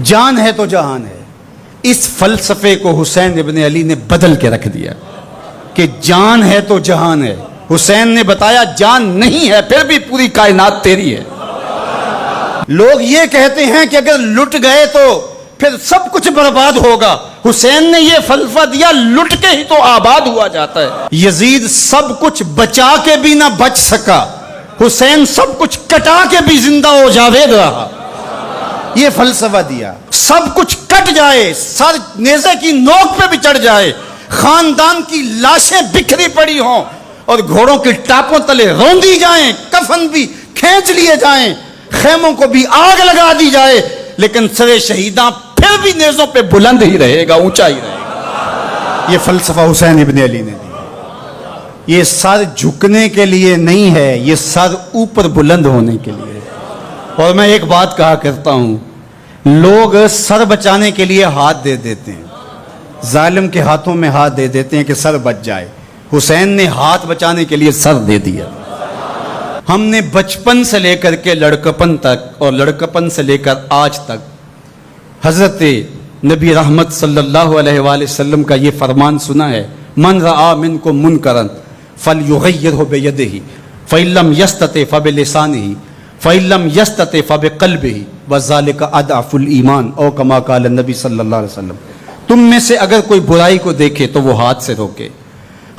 جان ہے تو جہان ہے۔ اس فلسفے کو حسین ابن علی نے بدل کے رکھ دیا کہ جان ہے تو جہان ہے۔ حسین نے بتایا جان نہیں ہے پھر بھی پوری کائنات تیری ہے۔ لوگ یہ کہتے ہیں کہ اگر لٹ گئے تو پھر سب کچھ برباد ہوگا۔ حسین نے یہ فلسفہ دیا لٹ کے ہی تو آباد ہوا جاتا ہے۔ یزید سب کچھ بچا کے بھی نہ بچ سکا، حسین سب کچھ کٹا کے بھی زندہ و جاوید رہا۔ یہ فلسفہ دیا سب کچھ کٹ جائے، سر نیزے کی نوک پہ بھی چڑھ جائے، خاندان کی لاشیں بکھری پڑی ہوں اور گھوڑوں کی ٹاپوں تلے روندی جائیں، کفن بھی کھینچ لیے جائیں، خیموں کو بھی آگ لگا دی جائے، لیکن سر شہیداں پھر بھی نیزوں پہ بلند ہی رہے گا، اونچا ہی رہے گا۔ یہ فلسفہ حسین ابن علی نے دیا۔ یہ سر جھکنے کے لیے نہیں ہے، یہ سر اوپر بلند ہونے کے لیے۔ اور میں ایک بات کہا کرتا ہوں، لوگ سر بچانے کے لیے ہاتھ دے دیتے ہیں، ظالم کے ہاتھوں میں ہاتھ دے دیتے ہیں کہ سر بچ جائے۔ حسین نے ہاتھ بچانے کے لیے سر دے دیا۔ ہم نے بچپن سے لے کر کے لڑکپن تک اور لڑکپن سے لے کر آج تک حضرت نبی رحمت صلی اللہ علیہ وآلہ وسلم کا یہ فرمان سنا ہے، من رآ منکم منکرا فلیغیرہ بیدہ فإن لم یستطع فبلسانہ فإن لم یستطع فبقلبہ وذلک اضعف الایمان، او کما قال النبی صلی اللہ علیہ وسلم۔ تم میں سے اگر کوئی برائی کو دیکھے تو وہ ہاتھ سے روکے،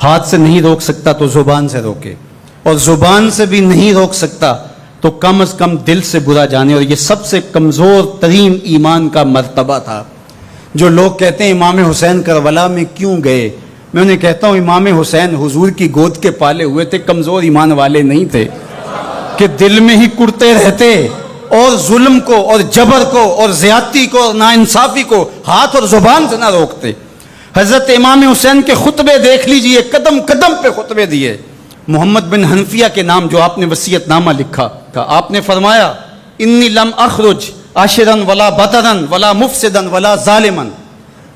ہاتھ سے نہیں روک سکتا تو زبان سے روکے، اور زبان سے بھی نہیں روک سکتا تو کم از کم دل سے برا جانے۔ اور یہ سب سے کمزور ترین ایمان کا مرتبہ تھا۔ جو لوگ کہتے ہیں امام حسین کربلا میں کیوں گئے، میں انہیں کہتا ہوں امام حسین حضور کی گود کے پالے ہوئے تھے، کمزور ایمان والے نہیں تھے کہ دل میں ہی کڑتے رہتے اور ظلم کو اور جبر کو اور زیادتی کو اور ناانصافی کو ہاتھ اور زبان سے نہ روکتے۔ حضرت امام حسین کے خطبے دیکھ لیجئے، قدم قدم پہ خطبے دیے۔ محمد بن حنفیہ کے نام جو آپ نے وصیت نامہ لکھا تھا، آپ نے فرمایا انی لم اخرج عاشرا ولا بطرا ولا مفسدا ولا ظالما،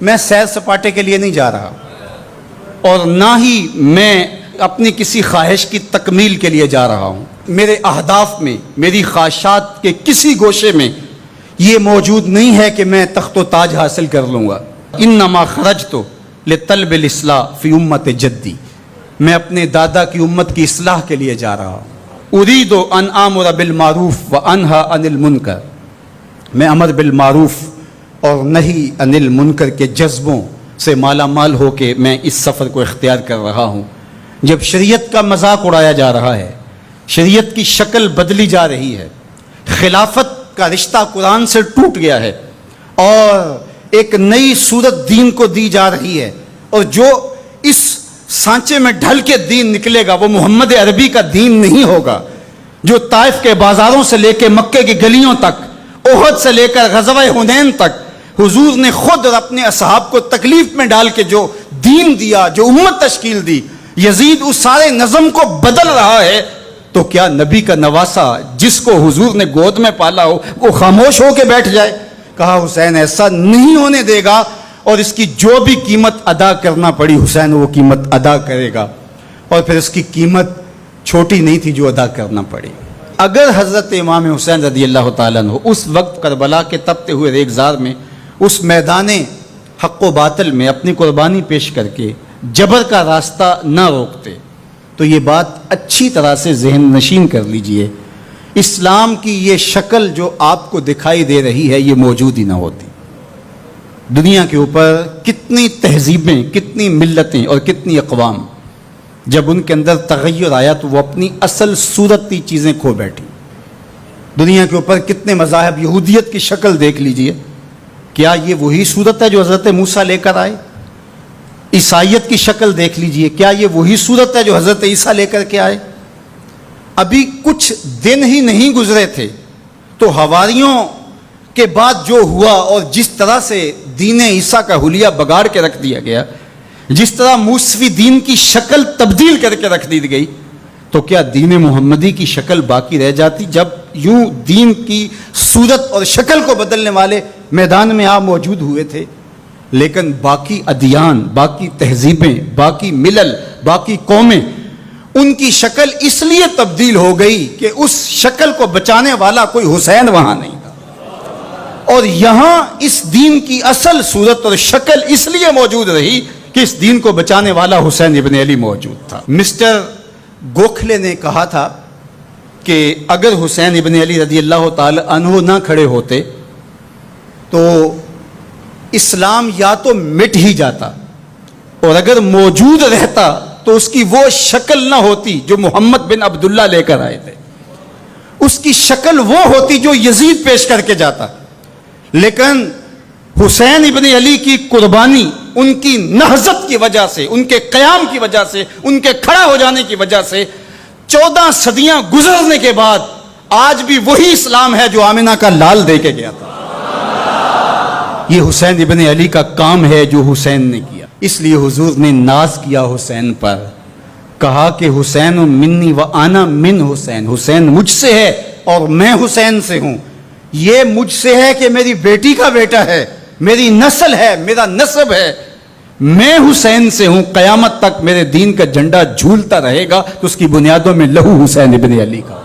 میں سیر سپاٹے کے لیے نہیں جا رہا اور نہ ہی میں اپنی کسی خواہش کی تکمیل کے لیے جا رہا ہوں۔ میرے اہداف میں، میری خواہشات کے کسی گوشے میں یہ موجود نہیں ہے کہ میں تخت و تاج حاصل کر لوں گا۔ انما خرجت لطلب الاصلاح فی امت جدی، میں اپنے دادا کی امت کی اصلاح کے لیے جا رہا ہوں۔ ارید ان آمر بالمعروف وانہی عن المنکر، میں امر بالمعروف اور نہی عن المنکر کے جذبوں سے مالا مال ہو کے میں اس سفر کو اختیار کر رہا ہوں۔ جب شریعت کا مذاق اڑایا جا رہا ہے، شریعت کی شکل بدلی جا رہی ہے، خلافت کا رشتہ قرآن سے ٹوٹ گیا ہے اور ایک نئی صورت دین کو دی جا رہی ہے، اور جو اس سانچے میں ڈھل کے دین نکلے گا وہ محمد عربی کا دین نہیں ہوگا، جو طائف کے بازاروں سے لے کے مکے کی گلیوں تک، احد سے لے کر غزوہ حنین تک حضور نے خود اور اپنے اصحاب کو تکلیف میں ڈال کے جو دین دیا، جو امت تشکیل دی، یزید اس سارے نظم کو بدل رہا ہے، تو کیا نبی کا نواسا جس کو حضور نے گود میں پالا ہو وہ خاموش ہو کے بیٹھ جائے؟ کہا حسین ایسا نہیں ہونے دے گا، اور اس کی جو بھی قیمت ادا کرنا پڑی حسین وہ قیمت ادا کرے گا، اور پھر اس کی قیمت چھوٹی نہیں تھی جو ادا کرنا پڑی۔ اگر حضرت امام حسین رضی اللہ تعالیٰ عنہ اس وقت کربلا کے تپتے ہوئے ریگزار میں، اس میدان حق و باطل میں اپنی قربانی پیش کر کے جبر کا راستہ نہ روکتے تو یہ بات اچھی طرح سے ذہن نشین کر لیجئے، اسلام کی یہ شکل جو آپ کو دکھائی دے رہی ہے یہ موجود ہی نہ ہوتی۔ دنیا کے اوپر کتنی تہذیبیں، کتنی ملتیں اور کتنی اقوام، جب ان کے اندر تغیر آیا تو وہ اپنی اصل صورتی چیزیں کھو بیٹھی۔ دنیا کے اوپر کتنے مذاہب، یہودیت کی شکل دیکھ لیجئے، کیا یہ وہی صورت ہے جو حضرت موسیٰ لے کر آئے؟ عیسائیت کی شکل دیکھ لیجئے، کیا یہ وہی صورت ہے جو حضرت عیسیٰ لے کر کے آئے؟ ابھی کچھ دن ہی نہیں گزرے تھے تو حواریوں کے بعد جو ہوا اور جس طرح سے دین عیسیٰ کا حلیہ بگاڑ کے رکھ دیا گیا، جس طرح موسوی دین کی شکل تبدیل کر کے رکھ دی گئی، تو کیا دین محمدی کی شکل باقی رہ جاتی؟ جب یوں دین کی صورت اور شکل کو بدلنے والے میدان میں آپ موجود ہوئے تھے، لیکن باقی ادیان، باقی تہذیبیں، باقی ملل، باقی قومیں، ان کی شکل اس لیے تبدیل ہو گئی کہ اس شکل کو بچانے والا کوئی حسین وہاں نہیں تھا۔ اور یہاں اس دین کی اصل صورت اور شکل اس لیے موجود رہی کہ اس دین کو بچانے والا حسین ابن علی موجود تھا۔ مسٹر گوکھلے نے کہا تھا کہ اگر حسین ابن علی رضی اللہ تعالی عنہ نہ کھڑے ہوتے تو اسلام یا تو مٹ ہی جاتا، اور اگر موجود رہتا تو اس کی وہ شکل نہ ہوتی جو محمد بن عبداللہ لے کر آئے تھے، اس کی شکل وہ ہوتی جو یزید پیش کر کے جاتا۔ لیکن حسین ابن علی کی قربانی، ان کی نہضت کی وجہ سے، ان کے قیام کی وجہ سے، ان کے کھڑا ہو جانے کی وجہ سے 14 صدیاں گزرنے کے بعد آج بھی وہی اسلام ہے جو آمنہ کا لال دے کے گیا تھا۔ یہ حسین ابن علی کا کام ہے جو حسین نے کیا۔ اس لیے حضور نے ناز کیا حسین پر، کہا کہ حسین منی و انا من حسین، حسین مجھ سے ہے اور میں حسین سے ہوں۔ یہ مجھ سے ہے کہ میری بیٹی کا بیٹا ہے، میری نسل ہے، میرا نسب ہے، میں حسین سے ہوں، قیامت تک میرے دین کا جھنڈا جھولتا رہے گا، تو اس کی بنیادوں میں لہو حسین ابن علی کا۔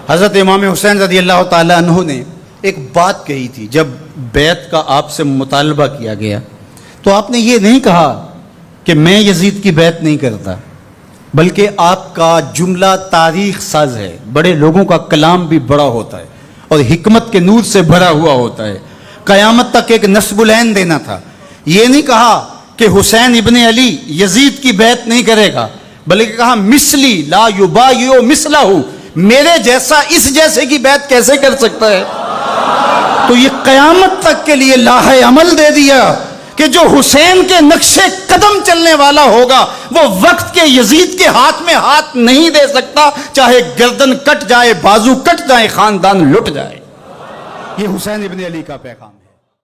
حضرت امام حسین رضی اللہ تعالی عنہ نے ایک بات کہی تھی جب بیعت کا آپ سے مطالبہ کیا گیا، تو آپ نے یہ نہیں کہا کہ میں یزید کی بیعت نہیں کرتا، بلکہ آپ کا جملہ تاریخ ساز ہے، بڑے لوگوں کا کلام بھی بڑا ہوتا ہے اور حکمت کے نور سے بھرا ہوا ہوتا ہے، قیامت تک ایک نسب العین دینا تھا۔ یہ نہیں کہا کہ حسین ابن علی یزید کی بیعت نہیں کرے گا، بلکہ کہا مثلی لا یبایع مثلہ، میرے جیسا اس جیسے کی بیعت کیسے کر سکتا ہے؟ تو یہ قیامت تک کے لیے لاہ عمل دے دیا کہ جو حسین کے نقشے قدم چلنے والا ہوگا وہ وقت کے یزید کے ہاتھ میں ہاتھ نہیں دے سکتا، چاہے گردن کٹ جائے، بازو کٹ جائے، خاندان لٹ جائے۔ یہ حسین ابن علی کا پیغام ہے۔